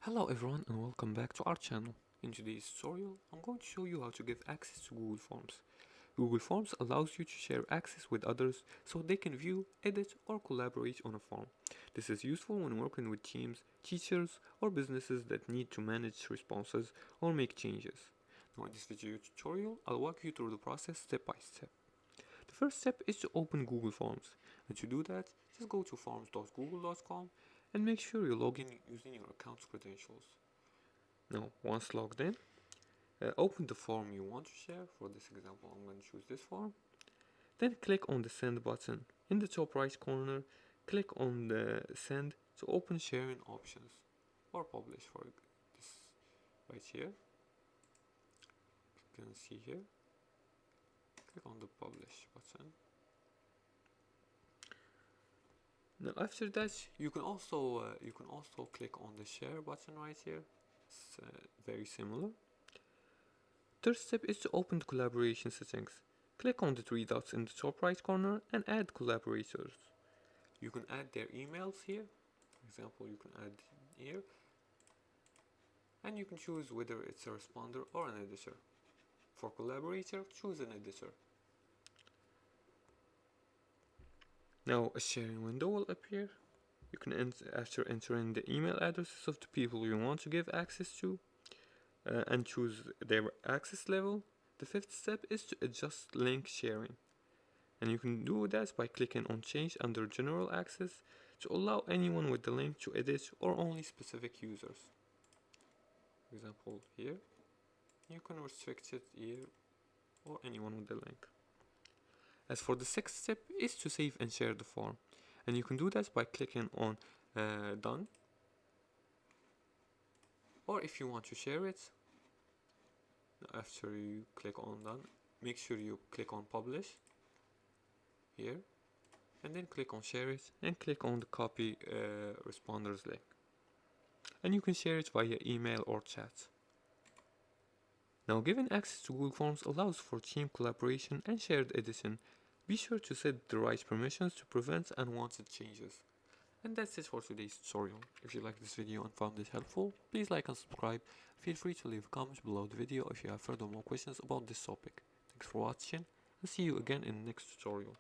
Hello everyone and welcome back to our channel. In today's tutorial, I'm going to show you how to give access to Google Forms. Google Forms allows you to share access with others so they can view, edit or collaborate on a form. This is useful when working with teams, teachers or businesses that need to manage responses or make changes. Now in this video tutorial, I'll walk you through the process step by step. The first step is to open Google Forms, and to do that, just go to forms.google.com and make sure you log in using your account's credentials. Now, once logged in, open the form you want to share. For this example, I'm going to choose this form. Then click on the send button. In the top right corner, click on the send to open sharing options or publish for this right here. You can see here. Click on the publish button. Now after that, you can also click on the share button right here. It's very similar. Third step is to open the collaboration settings. Click on the three dots in the top right corner and add collaborators. You can add their emails here. For example, you can add here. And you can choose whether it's a responder or an editor. For collaborator, choose an editor. Now a sharing window will appear. You can after entering the email addresses of the people you want to give access to and choose their access level. The fifth step is to adjust link sharing. And you can do that by clicking on change under general access to allow anyone with the link to edit or only specific users. For example here, you can restrict it here or anyone with the link. As for the sixth step is to save and share the form, and you can do that by clicking on done, or if you want to share it, after you click on done, make sure you click on publish here and then click on share it and click on the copy responders link, and you can share it via email or chat. Now, giving access to Google Forms allows for team collaboration and shared editing. Be sure to set the right permissions to prevent unwanted changes. And that's it for today's tutorial. If you liked this video and found it helpful, please like and subscribe. Feel free to leave comments below the video if you have further more questions about this topic. Thanks for watching and see you again in the next tutorial.